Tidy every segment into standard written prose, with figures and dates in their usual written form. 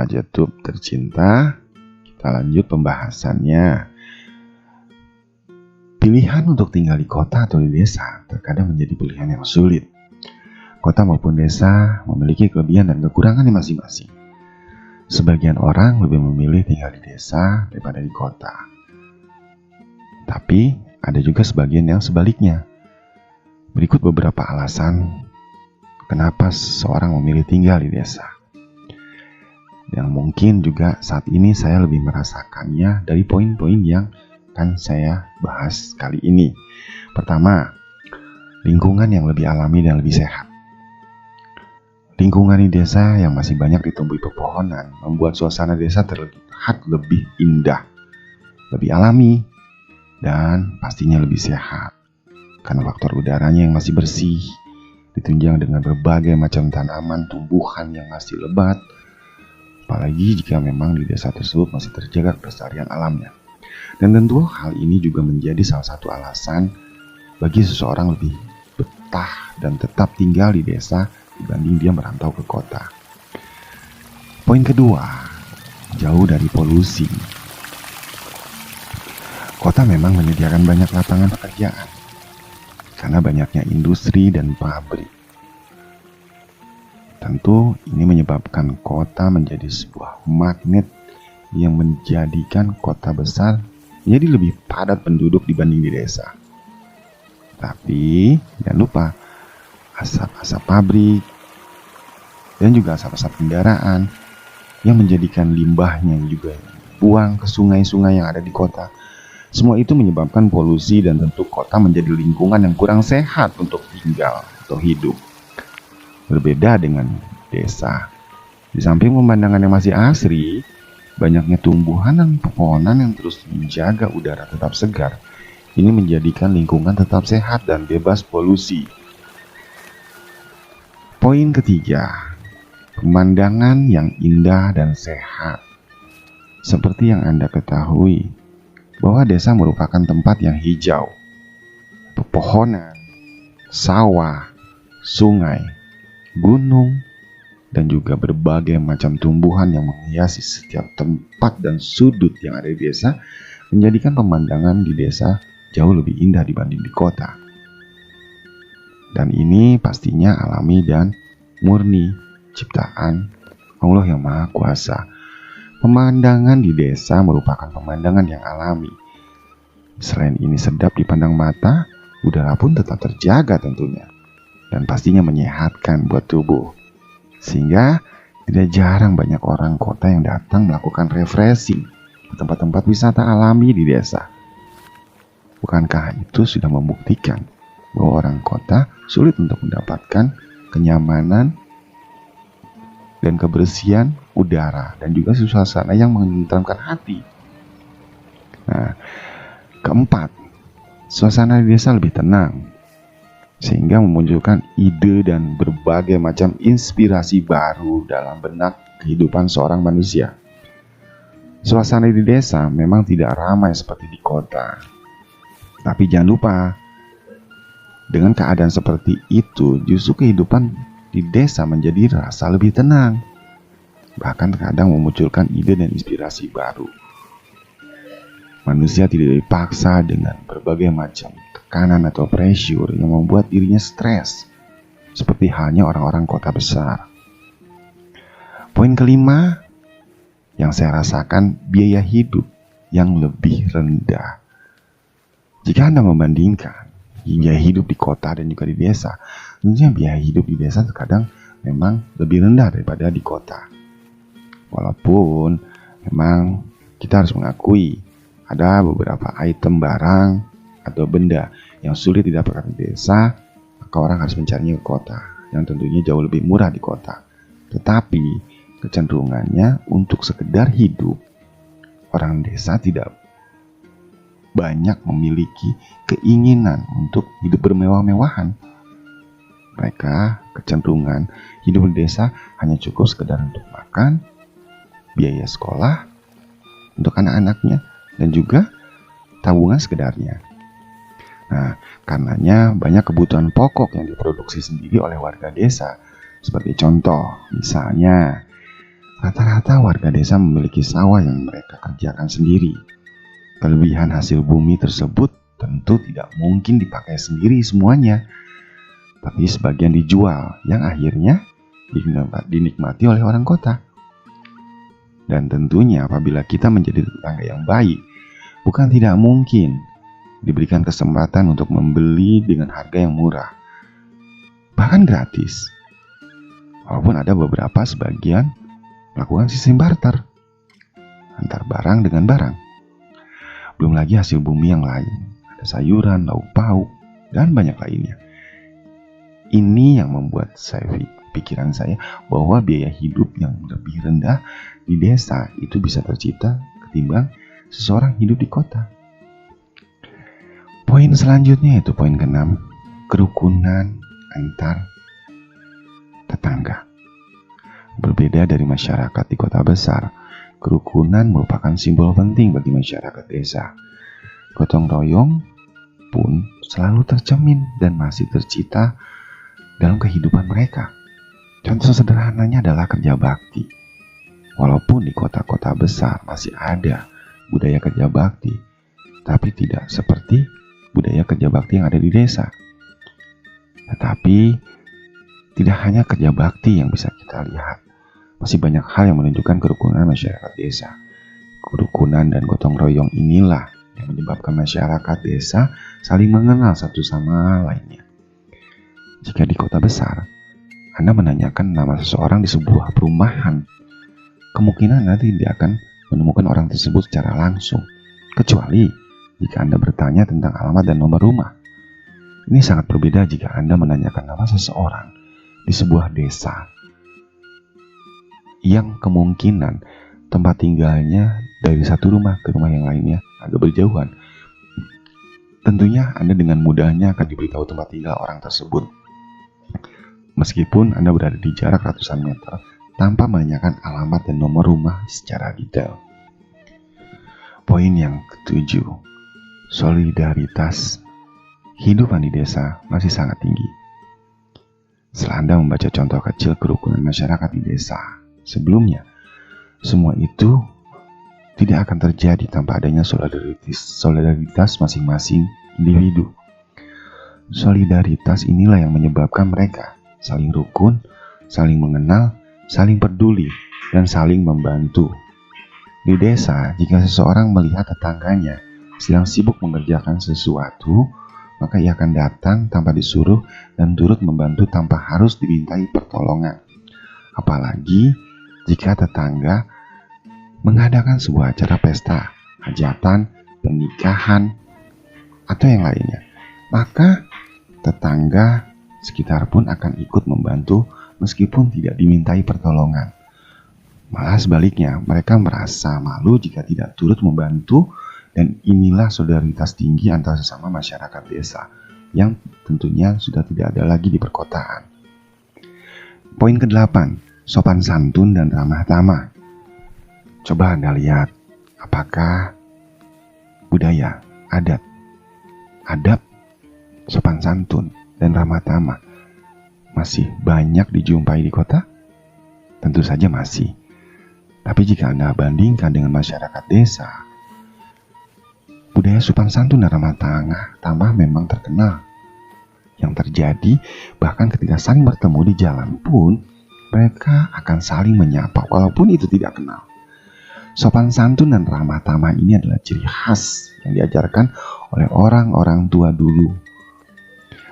Sobat YouTube tercinta, kita lanjut pembahasannya. Pilihan untuk tinggal di kota atau di desa terkadang menjadi pilihan yang sulit. Kota maupun desa memiliki kelebihan dan kekurangannya masing-masing. Sebagian orang lebih memilih tinggal di desa daripada di kota. Tapi ada juga sebagian yang sebaliknya. Berikut beberapa alasan kenapa seseorang memilih tinggal di desa. Yang mungkin juga saat ini saya lebih merasakannya dari poin-poin yang akan saya bahas kali ini. Pertama, lingkungan yang lebih alami dan lebih sehat. Lingkungan di desa yang masih banyak ditumbuhi pepohonan membuat suasana desa terlihat lebih indah, lebih alami, dan pastinya lebih sehat. Karena faktor udaranya yang masih bersih, ditunjang dengan berbagai macam tanaman, tumbuhan yang masih lebat, apalagi jika memang di desa tersebut masih terjaga kelestarian alamnya. Dan tentu hal ini juga menjadi salah satu alasan bagi seseorang lebih betah dan tetap tinggal di desa dibanding dia merantau ke kota. Poin kedua, jauh dari polusi. Kota memang menyediakan banyak lapangan pekerjaan karena banyaknya industri dan pabrik. Tentu ini menyebabkan kota menjadi sebuah magnet yang menjadikan kota besar menjadi lebih padat penduduk dibanding di desa. Tapi jangan lupa asap-asap pabrik dan juga asap-asap kendaraan yang menjadikan limbahnya juga buang ke sungai-sungai yang ada di kota. Semua itu menyebabkan polusi dan tentu kota menjadi lingkungan yang kurang sehat untuk tinggal atau hidup. Berbeda dengan desa. Di samping pemandangan yang masih asri, banyaknya tumbuhan dan pepohonan yang terus menjaga udara tetap segar. Ini menjadikan lingkungan tetap sehat dan bebas polusi. Poin ketiga, pemandangan yang indah dan sehat. Seperti yang Anda ketahui, bahwa desa merupakan tempat yang hijau, pepohonan, sawah, sungai, gunung, dan juga berbagai macam tumbuhan yang menghiasi setiap tempat dan sudut yang ada di desa, menjadikan pemandangan di desa jauh lebih indah dibanding di kota. Dan ini pastinya alami dan murni ciptaan Allah yang Maha Kuasa. Pemandangan di desa merupakan pemandangan yang alami. Selain ini sedap dipandang mata, udara pun tetap terjaga tentunya. Dan pastinya menyehatkan buat tubuh. Sehingga tidak jarang banyak orang kota yang datang melakukan refreshing ke tempat-tempat wisata alami di desa. Bukankah itu sudah membuktikan bahwa orang kota sulit untuk mendapatkan kenyamanan dan kebersihan udara dan juga suasana yang menenteramkan hati. Nah, keempat, suasana di desa lebih tenang, sehingga memunculkan ide dan berbagai macam inspirasi baru dalam benak kehidupan seorang manusia. Suasana di desa memang tidak ramai seperti di kota. Tapi jangan lupa, dengan keadaan seperti itu, justru kehidupan di desa menjadi rasa lebih tenang. Bahkan kadang memunculkan ide dan inspirasi baru. Manusia tidak dipaksa dengan berbagai macam tekanan atau pressure yang membuat dirinya stres, seperti halnya orang-orang kota besar. Poin kelima yang saya rasakan, biaya hidup yang lebih rendah. Jika Anda membandingkan biaya hidup di kota dan juga di desa, tentunya biaya hidup di desa terkadang memang lebih rendah daripada di kota. Walaupun memang kita harus mengakui ada beberapa item barang atau benda yang sulit didapatkan di desa, maka orang harus mencarinya ke kota, yang tentunya jauh lebih murah di kota. Tetapi kecenderungannya untuk sekedar hidup, orang desa tidak banyak memiliki keinginan untuk hidup bermewah-mewahan. Mereka kecenderungan hidup di desa hanya cukup sekedar untuk makan, biaya sekolah untuk anak-anaknya, dan juga tabungan sekedarnya. Nah, karenanya banyak kebutuhan pokok yang diproduksi sendiri oleh warga desa. Seperti contoh, misalnya Rata-rata warga desa memiliki sawah yang mereka kerjakan sendiri. Kelebihan hasil bumi tersebut tentu tidak mungkin dipakai sendiri semuanya, tapi sebagian dijual yang akhirnya dinikmati oleh orang kota. Dan tentunya apabila kita menjadi tetangga yang baik, bukan tidak mungkin diberikan kesempatan untuk membeli dengan harga yang murah, bahkan gratis. Walaupun ada beberapa sebagian melakukan sistem barter antar barang dengan barang. Belum lagi hasil bumi yang lain, ada sayuran, lauk pauk, dan banyak lainnya. Ini yang membuat pikiran saya bahwa biaya hidup yang lebih rendah di desa itu bisa tercipta ketimbang seseorang hidup di kota. Poin selanjutnya yaitu poin ke-6, kerukunan antar tetangga. Berbeda dari masyarakat di kota besar, kerukunan merupakan simbol penting bagi masyarakat desa. Gotong royong pun selalu tercermin dan masih tercipta dalam kehidupan mereka. Contoh sederhananya adalah kerja bakti. Walaupun di kota-kota besar masih ada budaya kerja bakti, tapi tidak seperti budaya kerja bakti yang ada di desa. Tetapi tidak hanya kerja bakti yang bisa kita lihat, masih banyak hal yang menunjukkan kerukunan masyarakat desa. Kerukunan dan gotong royong inilah yang menyebabkan masyarakat desa saling mengenal satu sama lainnya. Jika di kota besar, Anda menanyakan nama seseorang di sebuah perumahan, kemungkinan Anda tidak akan menemukan orang tersebut secara langsung, kecuali jika Anda bertanya tentang alamat dan nomor rumah. Ini sangat berbeda jika Anda menanyakan nama seseorang di sebuah desa yang kemungkinan tempat tinggalnya dari satu rumah ke rumah yang lainnya agak berjauhan. Tentunya Anda dengan mudahnya akan diberitahu tempat tinggal orang tersebut, meskipun Anda berada di jarak ratusan meter tanpa menanyakan alamat dan nomor rumah secara detail. Poin yang ke-7, solidaritas kehidupan di desa masih sangat tinggi. Setelah Anda membaca contoh kecil kerukunan masyarakat di desa sebelumnya, semua itu tidak akan terjadi tanpa adanya solidaritas masing-masing individu. Solidaritas inilah yang menyebabkan mereka saling rukun, saling mengenal, saling peduli, dan saling membantu. Di desa, jika seseorang melihat tetangganya sedang sibuk mengerjakan sesuatu, maka ia akan datang tanpa disuruh dan turut membantu tanpa harus dimintai pertolongan. Apalagi jika tetangga mengadakan sebuah acara pesta, hajatan, pernikahan, atau yang lainnya, maka tetangga sekitar pun akan ikut membantu meskipun tidak dimintai pertolongan. Malah sebaliknya, mereka merasa malu jika tidak turut membantu. Dan inilah solidaritas tinggi antara sesama masyarakat desa yang tentunya sudah tidak ada lagi di perkotaan. Poin ke-8, sopan santun dan ramah tamah. Coba Anda lihat, apakah budaya, adab, sopan santun, dan ramah tamah masih banyak dijumpai di kota? Tentu saja masih. Tapi jika Anda bandingkan dengan masyarakat desa, budaya sopan santun dan ramah tamah memang terkenal. Yang terjadi bahkan ketika saling bertemu di jalan pun mereka akan saling menyapa walaupun itu tidak kenal. Sopan santun dan ramah tamah ini adalah ciri khas yang diajarkan oleh orang-orang tua dulu.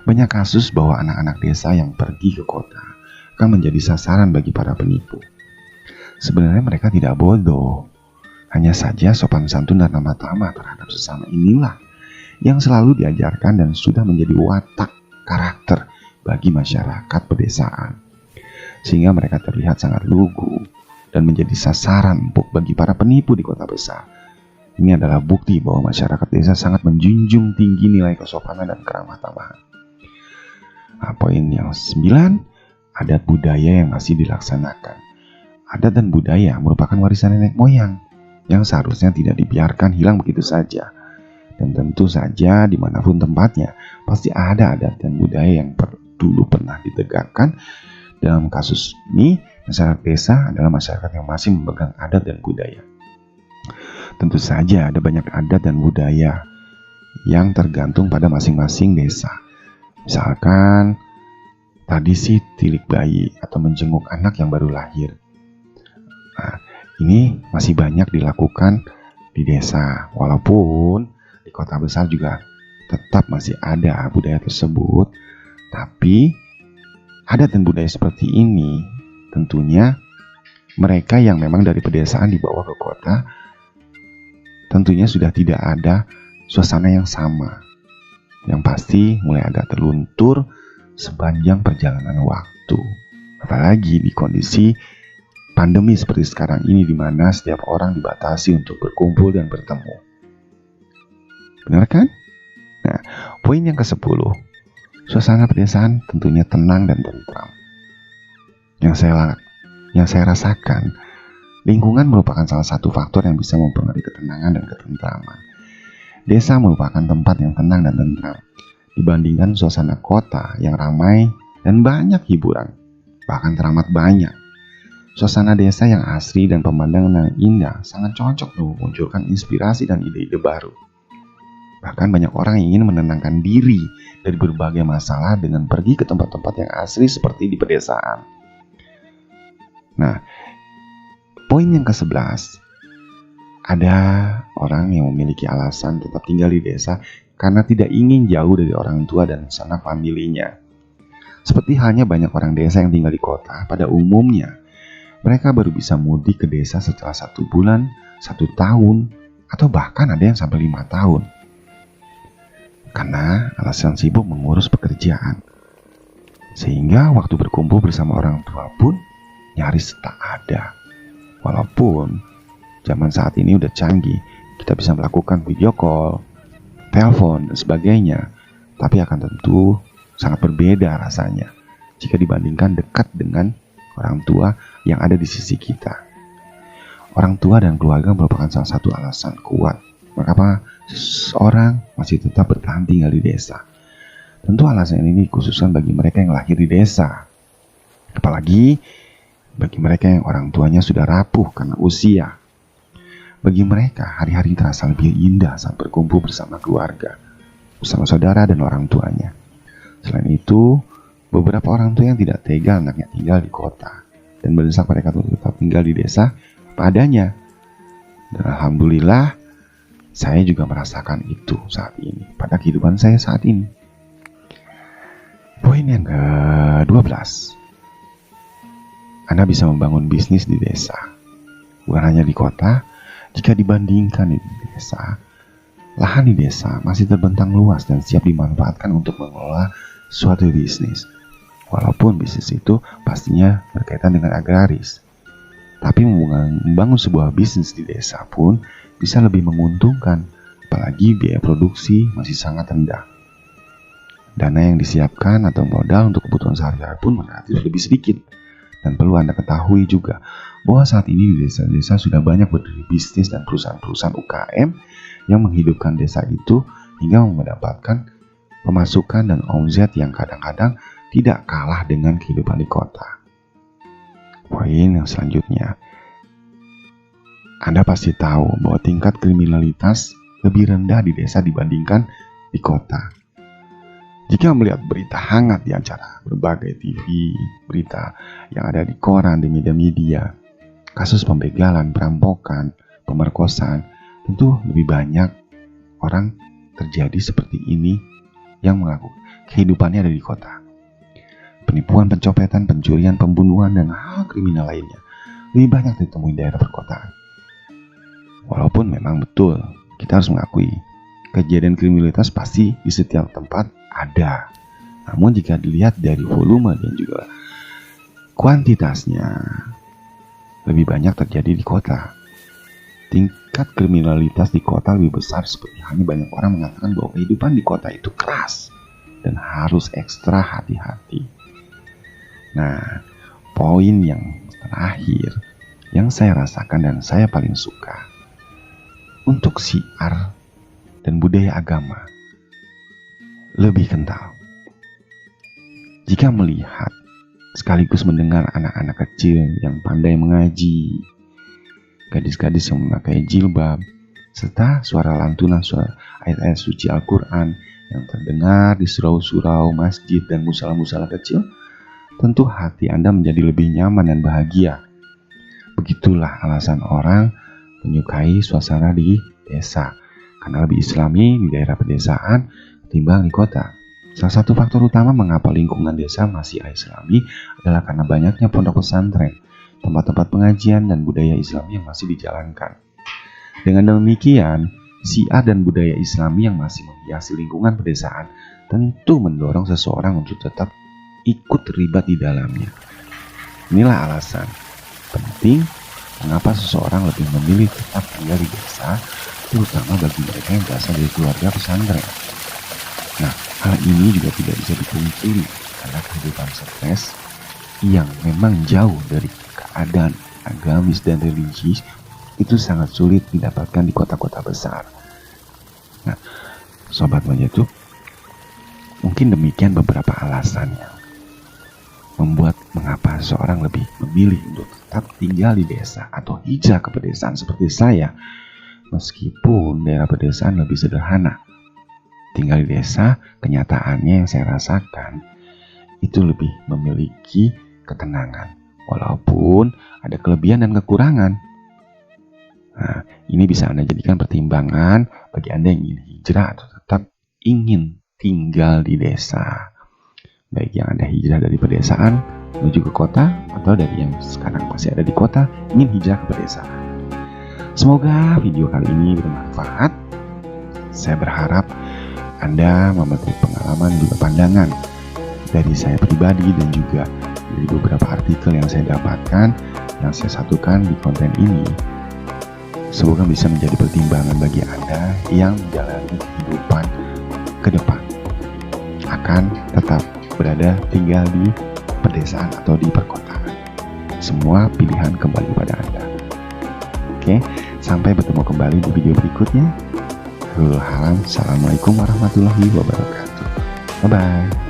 Banyak kasus bahwa anak-anak desa yang pergi ke kota akan menjadi sasaran bagi para penipu. Sebenarnya mereka tidak bodoh. Hanya saja sopan santun dan ramah tamah terhadap sesama inilah yang selalu diajarkan dan sudah menjadi watak karakter bagi masyarakat pedesaan. Sehingga mereka terlihat sangat lugu dan menjadi sasaran empuk bagi para penipu di kota besar. Ini adalah bukti bahwa masyarakat desa sangat menjunjung tinggi nilai kesopanan dan keramah tamahan. Poin yang 9, adat budaya yang masih dilaksanakan. Adat dan budaya merupakan warisan nenek moyang yang seharusnya tidak dibiarkan hilang begitu saja. Dan tentu saja dimanapun tempatnya, pasti ada adat dan budaya yang dulu pernah ditegakkan. Dalam kasus ini Masyarakat desa adalah masyarakat yang masih memegang adat dan budaya. Tentu saja ada banyak adat dan budaya yang tergantung pada masing-masing desa. Misalkan tradisi tilik bayi atau menjenguk anak yang baru lahir. Nah, ini masih banyak dilakukan di desa, walaupun di kota besar juga tetap masih ada budaya tersebut. Tapi adat dan budaya seperti ini tentunya mereka yang memang dari pedesaan dibawa ke kota tentunya sudah tidak ada suasana yang sama. Yang pasti mulai agak terluntur sepanjang perjalanan waktu. Apalagi di kondisi pandemi seperti sekarang ini di mana setiap orang dibatasi untuk berkumpul dan bertemu. Benar kan? Nah, poin yang ke-10. Suasana pedesaan tentunya tenang dan tentram. Yang saya rasakan, lingkungan merupakan salah satu faktor yang bisa mempengaruhi ketenangan dan ketentraman. Desa merupakan tempat yang tenang dan tentram dibandingkan suasana kota yang ramai dan banyak hiburan, bahkan teramat banyak. Suasana desa yang asri dan pemandangan yang indah sangat cocok memunculkan inspirasi dan ide-ide baru. Bahkan banyak orang yang ingin menenangkan diri dari berbagai masalah dengan pergi ke tempat-tempat yang asri seperti di pedesaan. Nah, poin yang ke-11, ada orang yang memiliki alasan tetap tinggal di desa karena tidak ingin jauh dari orang tua dan sanak familinya. Seperti halnya banyak orang desa yang tinggal di kota, pada umumnya mereka baru bisa mudik ke desa setelah 1 bulan, 1 tahun, atau bahkan ada yang sampai 5 tahun. Karena alasan sibuk mengurus pekerjaan. Sehingga waktu berkumpul bersama orang tua pun nyaris tak ada. Walaupun zaman saat ini udah canggih, kita bisa melakukan video call, telepon, dan sebagainya. Tapi akan tentu sangat berbeda rasanya jika dibandingkan dekat dengan orang tua yang ada di sisi kita. Orang tua dan keluarga merupakan salah satu alasan kuat mengapa seseorang masih tetap bertahan tinggal di desa. Tentu alasan ini dikhususkan bagi mereka yang lahir di desa. Apalagi bagi mereka yang orang tuanya sudah rapuh karena usia. Bagi mereka, hari-hari terasa lebih indah saat berkumpul bersama keluarga, bersama saudara dan orang tuanya. Selain itu, beberapa orang tua yang tidak tega anaknya tinggal di kota dan mendesak mereka untuk tetap tinggal di desa padanya. Dan alhamdulillah, saya juga merasakan itu saat ini, pada kehidupan saya saat ini. Poin yang ke-12. Anda bisa membangun bisnis di desa, bukan hanya di kota. Jika dibandingkan di desa, lahan di desa masih terbentang luas dan siap dimanfaatkan untuk mengelola suatu bisnis. Walaupun bisnis itu pastinya berkaitan dengan agraris, tapi membangun sebuah bisnis di desa pun bisa lebih menguntungkan, apalagi biaya produksi masih sangat rendah. Dana yang disiapkan atau modal untuk kebutuhan sehari-hari pun relatif lebih sedikit. Dan perlu Anda ketahui juga bahwa saat ini di desa-desa sudah banyak berdiri bisnis dan perusahaan-perusahaan UKM yang menghidupkan desa itu hingga mendapatkan pemasukan dan omzet yang kadang-kadang tidak kalah dengan kehidupan di kota. Poin yang selanjutnya, Anda pasti tahu bahwa tingkat kriminalitas lebih rendah di desa dibandingkan di kota. Jika melihat berita hangat di acara berbagai TV, berita yang ada di koran, di media-media, kasus pembegalan, perampokan, pemerkosaan, tentu lebih banyak orang terjadi seperti ini yang mengaku kehidupannya ada di kota. Penipuan, pencopetan, pencurian, pembunuhan, dan hal kriminal lainnya lebih banyak ditemui di daerah perkotaan. Walaupun memang betul, kita harus mengakui kejadian kriminalitas pasti di setiap tempat ada. Namun jika dilihat dari volume dan juga kuantitasnya, lebih banyak terjadi di kota. Tingkat kriminalitas di kota lebih besar, seperti halnya banyak orang mengatakan bahwa kehidupan di kota itu keras dan harus ekstra hati-hati. Nah, poin yang terakhir yang saya rasakan dan saya paling suka, untuk syiar dan budaya agama lebih kental. Jika melihat sekaligus mendengar anak-anak kecil yang pandai mengaji, gadis-gadis yang memakai jilbab, serta suara lantunan suara ayat-ayat suci Al-Quran yang terdengar di surau-surau, masjid, dan musala-musala kecil, tentu hati Anda menjadi lebih nyaman dan bahagia. Begitulah alasan orang menyukai suasana di desa, karena lebih islami di daerah pedesaan ketimbang di kota. Salah satu faktor utama mengapa lingkungan desa masih islami adalah karena banyaknya pondok pesantren, tempat-tempat pengajian, dan budaya Islami yang masih dijalankan. Dengan demikian, syiar dan budaya Islami yang masih menghiasi lingkungan pedesaan tentu mendorong seseorang untuk tetap ikut terlibat di dalamnya. Inilah alasan penting mengapa seseorang lebih memilih tetap tinggal di desa, terutama bagi mereka yang berasal dari keluarga pesantren. Nah, hal ini juga tidak bisa dipungkiri karena kehidupan stres yang memang jauh dari keadaan agamis dan religius itu sangat sulit didapatkan di kota-kota besar. Nah, Sobat Manjatub, mungkin demikian beberapa alasannya membuat mengapa seorang lebih memilih untuk tetap tinggal di desa atau hijrah ke pedesaan seperti saya, meskipun daerah pedesaan lebih sederhana. Tinggal di desa, kenyataannya yang saya rasakan itu lebih memiliki ketenangan, walaupun ada kelebihan dan kekurangan. Nah, ini bisa Anda jadikan pertimbangan bagi Anda yang ingin hijrah atau tetap ingin tinggal di desa. Baik yang Anda hijrah dari pedesaan menuju ke kota, atau dari yang sekarang masih ada di kota ingin hijrah ke pedesaan. Semoga video kali ini bermanfaat. Saya berharap Anda memetik pengalaman juga pandangan dari saya pribadi dan juga dari beberapa artikel yang saya dapatkan, yang saya satukan di konten ini. Semoga bisa menjadi pertimbangan bagi Anda yang menjalani kehidupan ke depan, akan tetap berada tinggal di pedesaan atau di perkotaan. Semua pilihan kembali pada Anda. Oke, sampai bertemu kembali di video berikutnya. Assalamualaikum warahmatullahi wabarakatuh. Bye-bye.